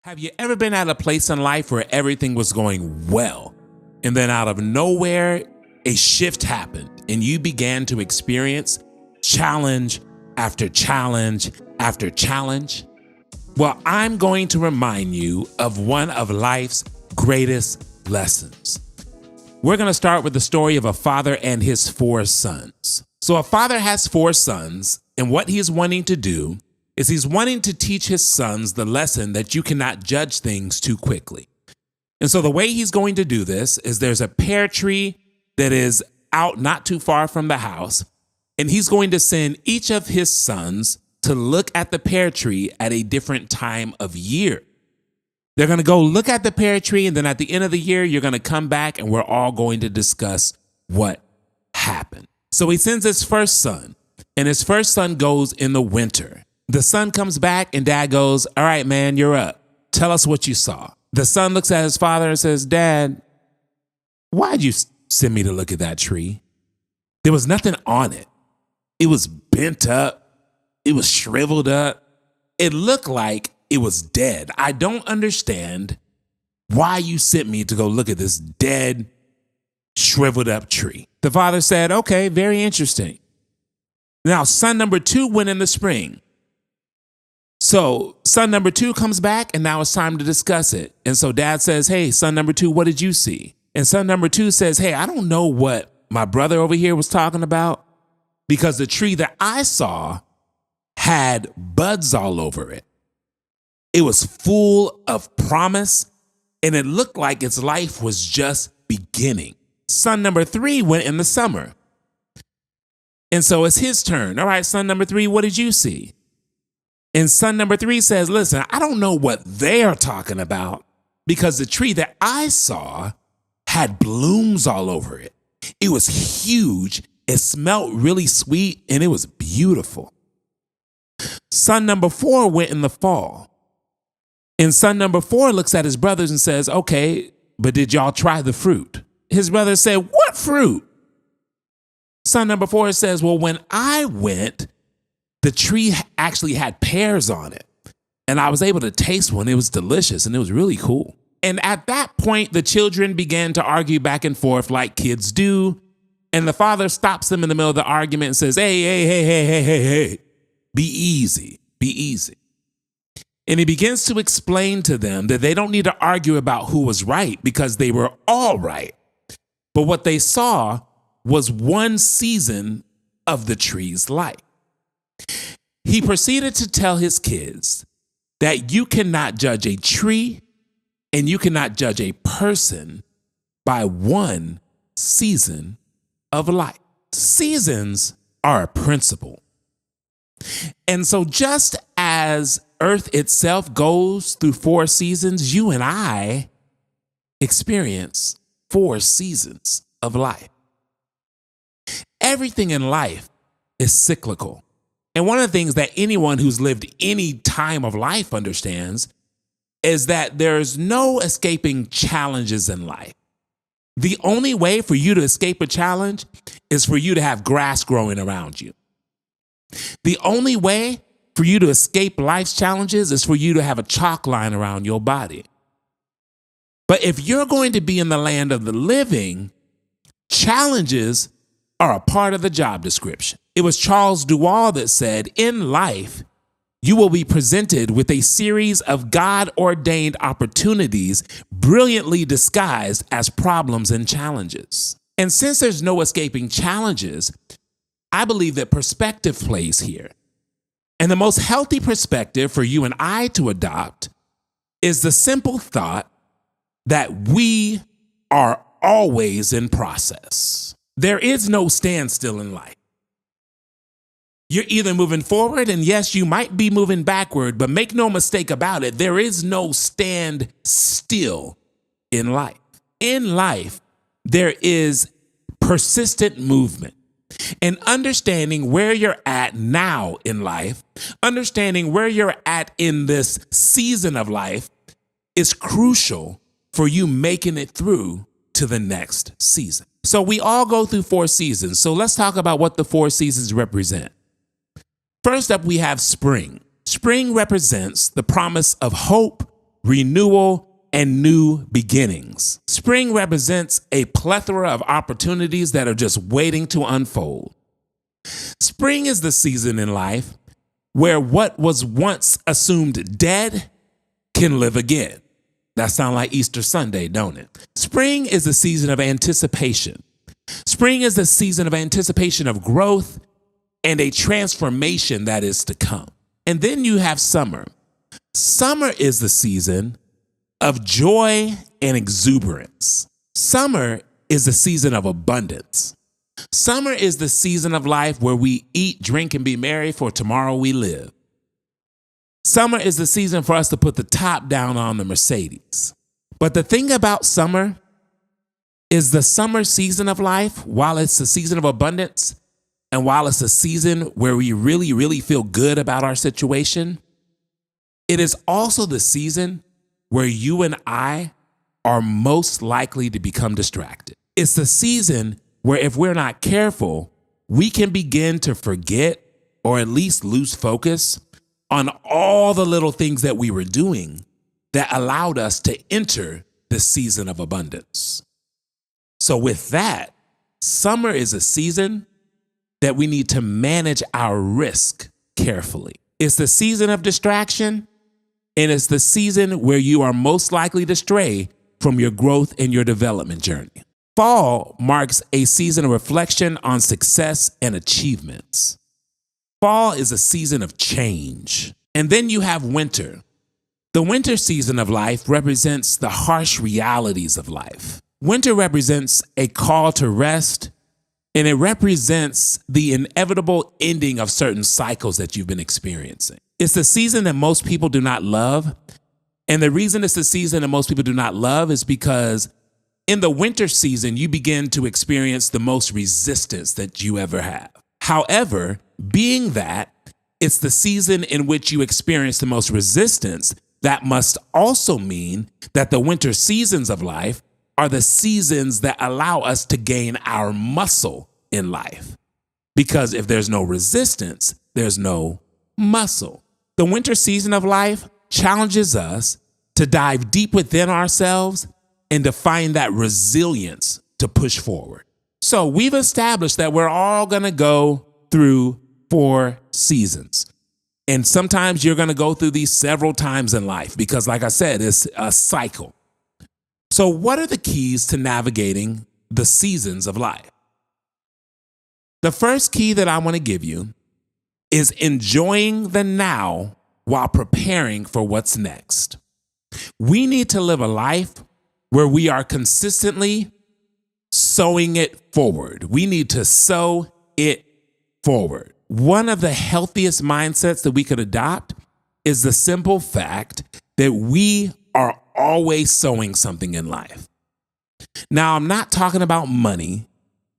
Have you ever been at a place in life where everything was going well, and then out of nowhere, a shift happened and you began to experience challenge after challenge after challenge? Well, I'm going to remind you of one of life's greatest lessons. We're going to start with the story of a father and his 4 sons. So a father has 4 sons, and what he's wanting to do is he's wanting to teach his sons the lesson that you cannot judge things too quickly. And so the way he's going to do this is there's a pear tree that is out not too far from the house, and he's going to send each of his sons to look at the pear tree at a different time of year. They're going to go look at the pear tree, and then at the end of the year, you're going to come back and we're all going to discuss what happened. So he sends his first son, and his first son goes in the winter. The son comes back and dad goes, "All right, man, you're up. Tell us what you saw." The son looks at his father and says, "Dad, why'd you send me to look at that tree? There was nothing on it. It was bent up. It was shriveled up. It looked like it was dead. I don't understand why you sent me to go look at this dead, shriveled up tree." The father said, "Okay, very interesting. Now, son number 2 went in the spring. So son number 2 comes back, and now it's time to discuss it." And so dad says, "Hey, son number 2, what did you see?" And son number 2 says, "Hey, I don't know what my brother over here was talking about, because the tree that I saw had buds all over it. It was full of promise, and it looked like its life was just beginning." Son number 3 went in the summer. And so it's his turn. "All right, son number 3, what did you see?" And son number 3 says, "Listen, I don't know what they're talking about, because the tree that I saw had blooms all over it. It was huge. It smelled really sweet, and it was beautiful." Son number 4 went in the fall. And son number 4 looks at his brothers and says, "Okay, but did y'all try the fruit?" His brothers said, "What fruit?" Son number 4 says, "Well, when I went, the tree actually had pears on it, and I was able to taste one. It was delicious, and it was really cool." And at that point, the children began to argue back and forth like kids do. And the father stops them in the middle of the argument and says, Hey, be easy, be easy. And he begins to explain to them that they don't need to argue about who was right, because they were all right. But what they saw was one season of the tree's life. He proceeded to tell his kids that you cannot judge a tree and you cannot judge a person by one season of life. Seasons are a principle. And so just as Earth itself goes through 4 seasons, you and I experience 4 seasons of life. Everything in life is cyclical. And one of the things that anyone who's lived any time of life understands is that there's no escaping challenges in life. The only way for you to escape a challenge is for you to have grass growing around you. The only way for you to escape life's challenges is for you to have a chalk line around your body. But if you're going to be in the land of the living, challenges are a part of the job description. It was Charles Duwall that said, "In life, you will be presented with a series of God-ordained opportunities brilliantly disguised as problems and challenges." And since there's no escaping challenges, I believe that perspective plays here. And the most healthy perspective for you and I to adopt is the simple thought that we are always in process. There is no standstill in life. You're either moving forward, and yes, you might be moving backward, but make no mistake about it, there is no stand still in life. In life, there is persistent movement. And understanding where you're at now in life, understanding where you're at in this season of life, is crucial for you making it through to the next season. So we all go through 4 seasons. So let's talk about what the 4 seasons represent. First up, we have spring. Spring represents the promise of hope renewal, and new beginnings. Spring represents a plethora of opportunities that are just waiting to unfold. Spring is the season in life where what was once assumed dead can live again. That sounds like Easter Sunday, don't it? Spring is the season of anticipation. Spring is the season of anticipation of growth and a transformation that is to come. And then you have summer. Summer is the season of joy and exuberance. Summer is the season of abundance. Summer is the season of life where we eat, drink, and be merry, for tomorrow we live. Summer is the season for us to put the top down on the Mercedes. But the thing about summer is the summer season of life, while it's the season of abundance, and while it's a season where we really, really feel good about our situation, it is also the season where you and I are most likely to become distracted. It's the season where if we're not careful, we can begin to forget or at least lose focus on all the little things that we were doing that allowed us to enter the season of abundance. So with that, summer is a season that we need to manage our risk carefully. It's the season of distraction, and it's the season where you are most likely to stray from your growth and your development journey. Fall marks a season of reflection on success and achievements. Fall is a season of change. And then you have winter. The winter season of life represents the harsh realities of life. Winter represents a call to rest, and it represents the inevitable ending of certain cycles that you've been experiencing. It's the season that most people do not love. And the reason it's the season that most people do not love is because in the winter season, you begin to experience the most resistance that you ever have. However, being that it's the season in which you experience the most resistance, that must also mean that the winter seasons of life are the seasons that allow us to gain our muscle in life. Because if there's no resistance, there's no muscle. The winter season of life challenges us to dive deep within ourselves and to find that resilience to push forward. So we've established that we're all going to go through 4 seasons. And sometimes you're going to go through these several times in life because, like I said, it's a cycle. So what are the keys to navigating the seasons of life? The first key that I want to give you is enjoying the now while preparing for what's next. We need to live a life where we are consistently sowing it forward. We need to sow it forward. One of the healthiest mindsets that we could adopt is the simple fact that we are always sowing something in life. Now, I'm not talking about money,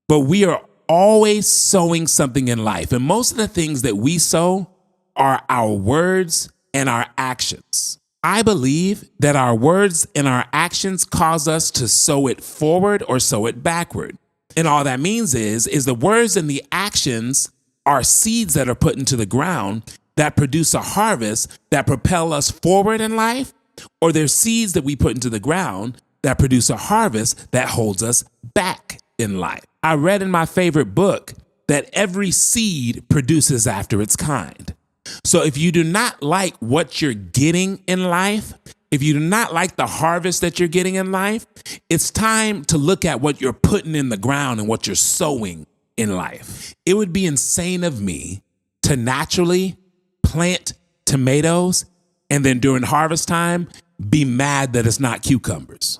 but we are always sowing something in life. And most of the things that we sow are our words and our actions. I believe that our words and our actions cause us to sow it forward or sow it backward. And all that means is the words and the actions are seeds that are put into the ground that produce a harvest that propel us forward in life, or they're seeds that we put into the ground that produce a harvest that holds us back in life. I read in my favorite book that every seed produces after its kind. So if you do not like what you're getting in life, if you do not like the harvest that you're getting in life, it's time to look at what you're putting in the ground and what you're sowing in life. It would be insane of me to naturally plant tomatoes and then during harvest time, be mad that it's not cucumbers.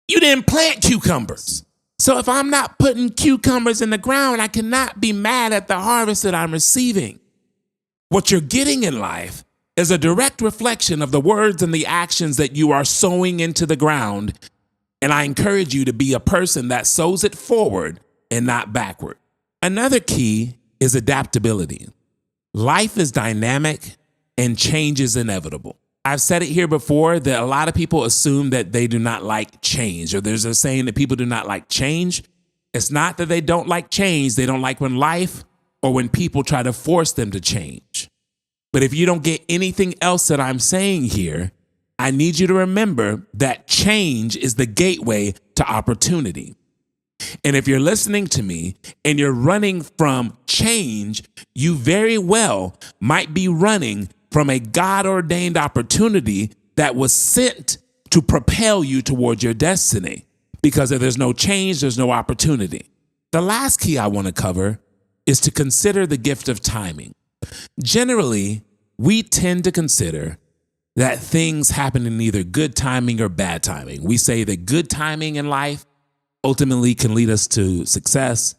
You didn't plant cucumbers. So if I'm not putting cucumbers in the ground, I cannot be mad at the harvest that I'm receiving. What you're getting in life is a direct reflection of the words and the actions that you are sowing into the ground. And I encourage you to be a person that sows it forward and not backward. Another key is adaptability. Life is dynamic and change is inevitable. I've said it here before that a lot of people assume that they do not like change, or there's a saying that people do not like change. It's not that they don't like change. They don't like when life or when people try to force them to change. But if you don't get anything else that I'm saying here, I need you to remember that change is the gateway to opportunity. And if you're listening to me and you're running from change, you very well might be running from a God-ordained opportunity that was sent to propel you towards your destiny. Because if there's no change, there's no opportunity. The last key I want to cover is to consider the gift of timing. Generally, we tend to consider that things happen in either good timing or bad timing. We say that good timing in life ultimately can lead us to success,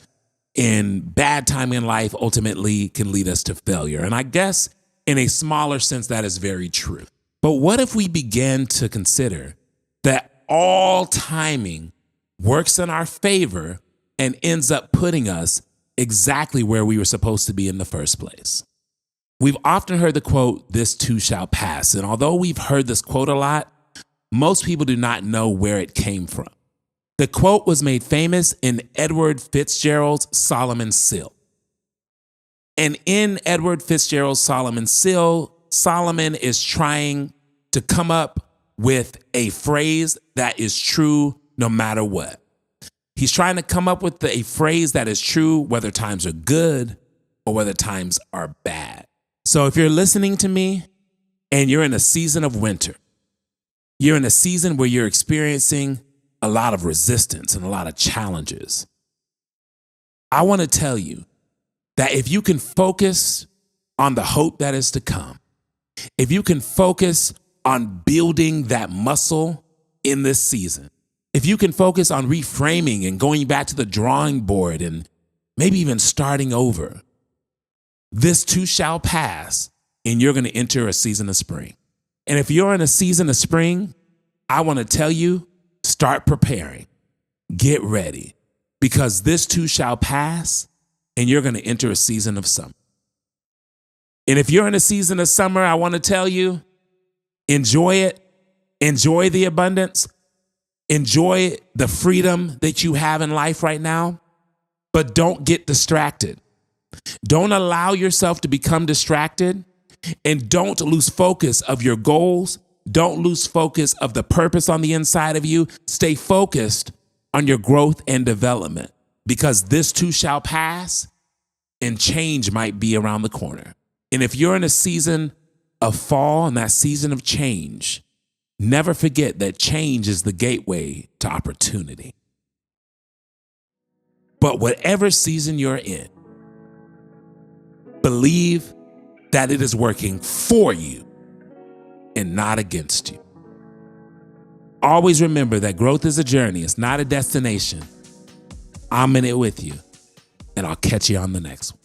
and bad timing in life ultimately can lead us to failure. And I guess in a smaller sense, that is very true. But what if we begin to consider that all timing works in our favor and ends up putting us exactly where we were supposed to be in the first place? We've often heard the quote, "This too shall pass." And although we've heard this quote a lot, most people do not know where it came from. The quote was made famous in Edward Fitzgerald's Solomon's Seal. And in Edward Fitzgerald's Solomon's Seal, Solomon is trying to come up with a phrase that is true no matter what. He's trying to come up with a phrase that is true whether times are good or whether times are bad. So if you're listening to me and you're in a season of winter, you're in a season where you're experiencing a lot of resistance and a lot of challenges, I want to tell you that if you can focus on the hope that is to come, if you can focus on building that muscle in this season, if you can focus on reframing and going back to the drawing board and maybe even starting over, this too shall pass, and you're going to enter a season of spring. And if you're in a season of spring, I want to tell you, start preparing. Get ready, because this too shall pass, and you're going to enter a season of summer. And if you're in a season of summer, I want to tell you, enjoy it. Enjoy the abundance. Enjoy the freedom that you have in life right now, but don't get distracted. Don't allow yourself to become distracted, and don't lose focus of your goals. Don't lose focus of the purpose on the inside of you. Stay focused on your growth and development, because this too shall pass and change might be around the corner. And if you're in a season of fall and that season of change, never forget that change is the gateway to opportunity. But whatever season you're in, believe that it is working for you and not against you. Always remember that growth is a journey. It's not a destination. I'm in it with you, and I'll catch you on the next one.